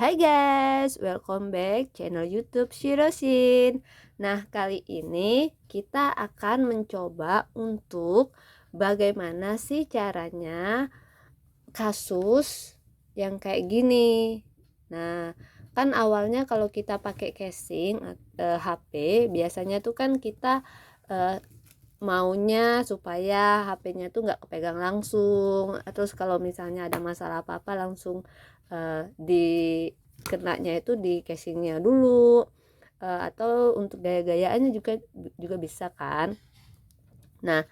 Hai guys, welcome back channel YouTube Shirosin. Nah, kali ini kita akan mencoba untuk bagaimana sih caranya kasus yang kayak gini. Nah, kan awalnya kalau kita pakai casing HP, biasanya tuh kan kita eh, maunya supaya HP-nya tuh nggak kepegang langsung. Terus kalau misalnya ada masalah apa-apa langsung di kenanya itu di casingnya dulu, atau untuk gaya-gayaannya juga bisa kan. Nah,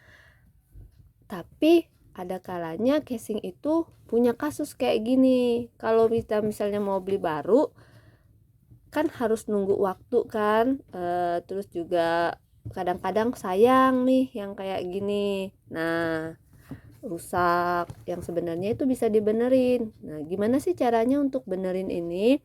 tapi ada kalanya casing itu punya kasus kayak gini. Kalau kita misalnya mau beli baru kan harus nunggu waktu kan, terus juga kadang-kadang sayang nih yang kayak gini. Nah, rusak yang sebenarnya itu bisa dibenerin. Nah, gimana sih caranya untuk benerin ini?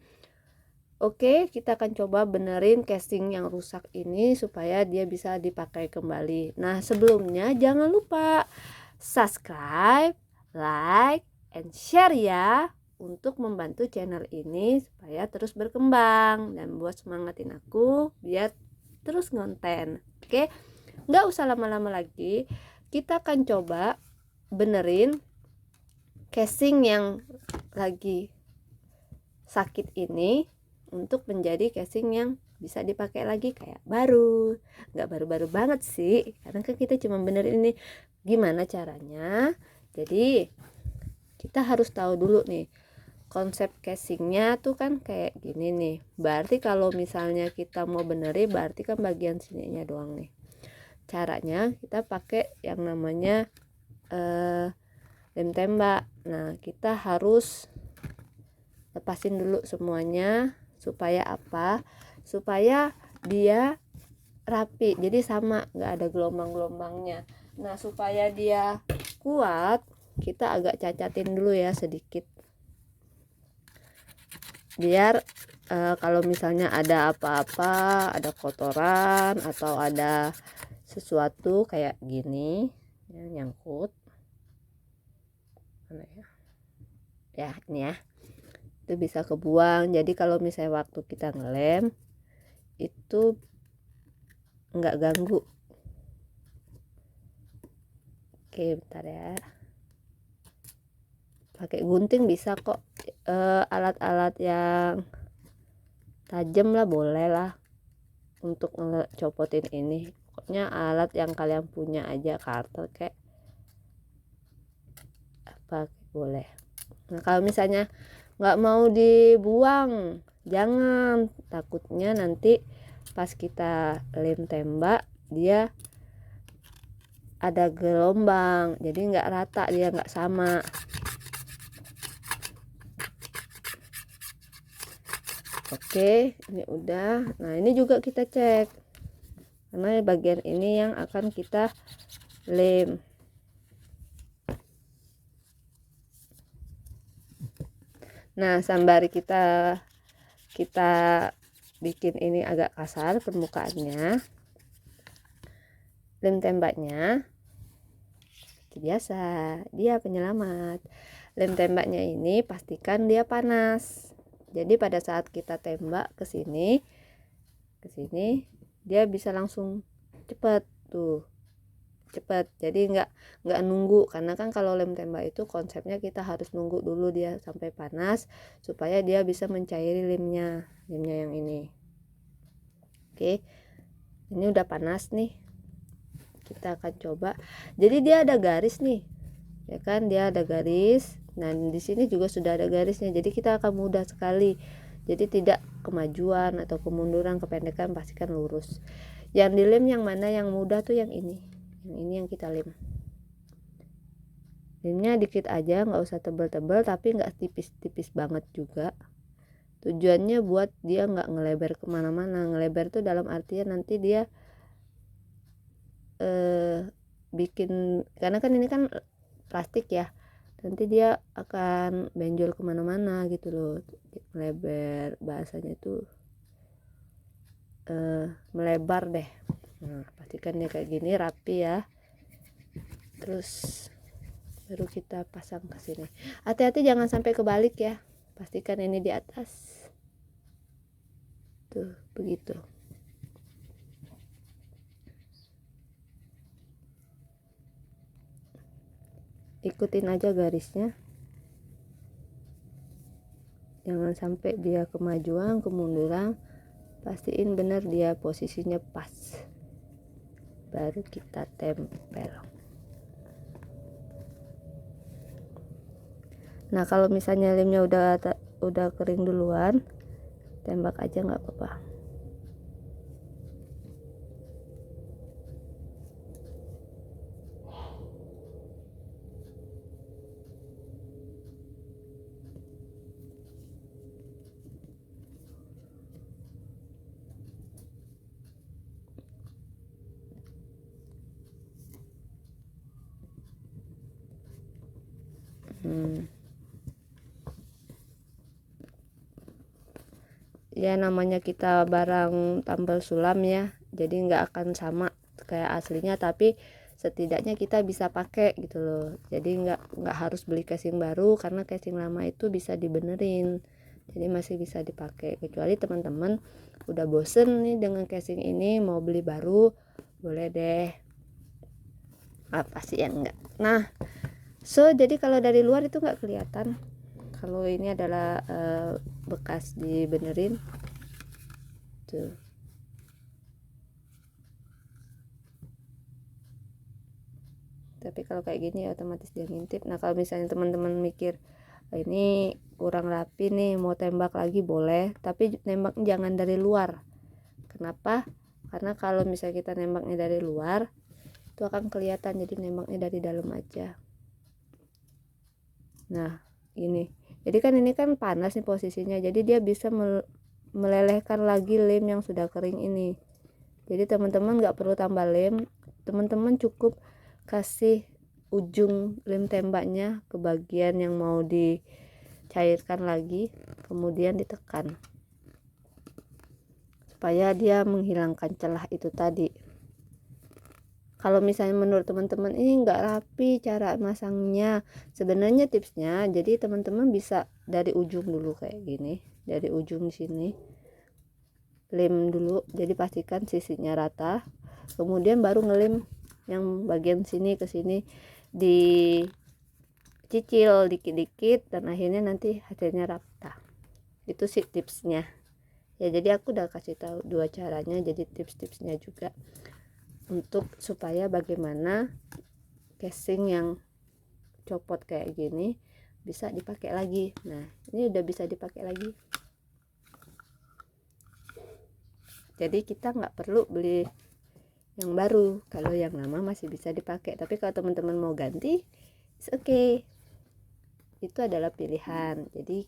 Oke, kita akan coba benerin casing yang rusak ini supaya dia bisa dipakai kembali. Nah, sebelumnya jangan lupa subscribe, like, and share ya, untuk membantu channel ini supaya terus berkembang dan buat semangatin aku biar terus ngonten. Oke, nggak usah lama-lama lagi, kita akan coba benerin casing yang lagi sakit ini untuk menjadi casing yang bisa dipakai lagi kayak baru. Nggak baru-baru banget sih, karena kan kita cuma benerin ini. Gimana caranya? Jadi kita harus tahu dulu nih, konsep casingnya tuh kan kayak gini nih. Berarti kalau misalnya kita mau benerin, berarti kan bagian sininya doang nih. Caranya kita pakai yang namanya lem tembak. Nah, kita harus lepasin dulu semuanya. Supaya apa? Supaya dia rapi, jadi sama, nggak ada gelombang-gelombangnya. Nah, supaya dia kuat, kita agak cacatin dulu ya sedikit, biar kalau misalnya ada apa-apa, ada kotoran atau ada sesuatu kayak gini ya, nyangkut mana ya, ya ini ya, itu bisa kebuang. Jadi kalau misalnya waktu kita ngelem itu nggak ganggu. Oke, bentar ya, pakai gunting bisa kok, alat-alat yang tajam lah boleh lah untuk ngecopotin ini. Pokoknya alat yang kalian punya aja, karter kayak apa boleh. Nah, kalau misalnya nggak mau dibuang, jangan, takutnya nanti pas kita lem tembak dia ada gelombang, jadi nggak rata, dia nggak sama. Oke, ini udah. Nah, ini juga kita cek, karena bagian ini yang akan kita lem. Nah, sembari kita bikin ini agak kasar permukaannya, lem tembaknya biasa, dia penyelamat. Lem tembaknya ini pastikan dia panas. Jadi pada saat kita tembak ke sini, dia bisa langsung cepet tuh, cepet. Jadi nggak nunggu, karena kan kalau lem tembak itu konsepnya kita harus nunggu dulu dia sampai panas supaya dia bisa mencairi lemnya yang ini. Oke, ini udah panas nih, kita akan coba. Jadi dia ada garis nih ya kan, dia ada garis. Nah, di sini juga sudah ada garisnya, jadi kita akan mudah sekali. Jadi tidak kemajuan atau kemunduran, kependekan, pastikan lurus. Yang dilem yang mana, yang mudah tuh yang ini yang kita lem. Lemnya dikit aja, nggak usah tebel-tebel tapi nggak tipis-tipis banget juga. Tujuannya buat dia nggak ngelebar kemana-mana. Ngelebar tuh dalam artian nanti dia bikin, karena kan ini kan plastik ya, nanti dia akan benjol kemana-mana gitu loh, melebar, bahasanya itu melebar deh. Nah, pastikan dia kayak gini rapi ya, terus baru kita pasang ke sini. Hati-hati jangan sampai kebalik ya, pastikan ini di atas tuh, begitu. Ikutin aja garisnya, jangan sampai dia kemajuan kemunduran, pastiin benar dia posisinya pas, baru kita tempel. Nah kalau misalnya lemnya udah kering duluan, tembak aja nggak apa-apa. Ya namanya kita barang tambal sulam ya, jadi nggak akan sama kayak aslinya, tapi setidaknya kita bisa pakai gitu loh. Jadi nggak harus beli casing baru, karena casing lama itu bisa dibenerin, jadi masih bisa dipakai. Kecuali teman-teman udah bosen nih dengan casing ini, mau beli baru, boleh deh. Apa sih yang enggak? Nah jadi kalau dari luar itu nggak kelihatan kalau ini adalah bekas dibenerin tuh. Tapi kalau kayak gini otomatis dia ngintip. Nah kalau misalnya teman-teman mikir ini kurang rapi nih, mau tembak lagi boleh, tapi nembak jangan dari luar. Kenapa? Karena kalau misalnya kita nembaknya dari luar itu akan kelihatan, jadi nembaknya dari dalam aja. Nah ini, jadi kan ini kan panas nih posisinya, jadi dia bisa melelehkan lagi lem yang sudah kering ini. Jadi teman-teman nggak perlu tambah lem, teman-teman cukup kasih ujung lem tembaknya ke bagian yang mau dicairkan lagi, kemudian ditekan supaya dia menghilangkan celah itu tadi. Kalau misalnya menurut teman-teman ini nggak rapi cara masangnya, sebenarnya tipsnya jadi teman-teman bisa dari ujung dulu kayak gini, dari ujung sini lem dulu, jadi pastikan sisinya rata, kemudian baru ngelem yang bagian sini ke sini, dicicil dikit-dikit dan akhirnya nanti hasilnya rata. Itu sih tipsnya ya. Jadi aku udah kasih tahu dua caranya, jadi tips-tipsnya juga untuk supaya bagaimana casing yang copot kayak gini bisa dipakai lagi. Nah ini udah bisa dipakai lagi, jadi kita nggak perlu beli yang baru kalau yang lama masih bisa dipakai. Tapi kalau teman-teman mau ganti, it's okay, itu adalah pilihan. Jadi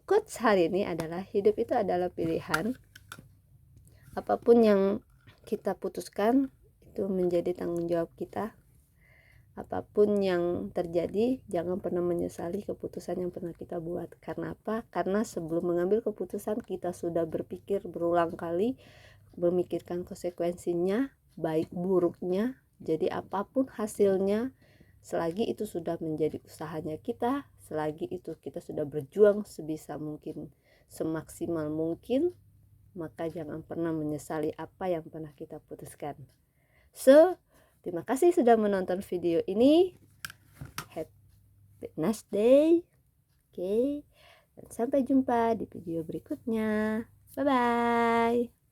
quotes hari ini adalah hidup itu adalah pilihan. Apapun yang kita putuskan itu menjadi tanggung jawab kita. Apapun yang terjadi, jangan pernah menyesali keputusan yang pernah kita buat. Karena apa? Karena sebelum mengambil keputusan kita sudah berpikir berulang kali, memikirkan konsekuensinya, baik buruknya. Jadi apapun hasilnya, selagi itu sudah menjadi usahanya kita, selagi itu kita sudah berjuang sebisa mungkin, semaksimal mungkin, maka jangan pernah menyesali apa yang pernah kita putuskan. So, terima kasih sudah menonton video ini. Happy nice day. Oke. Dan sampai jumpa di video berikutnya. Bye bye.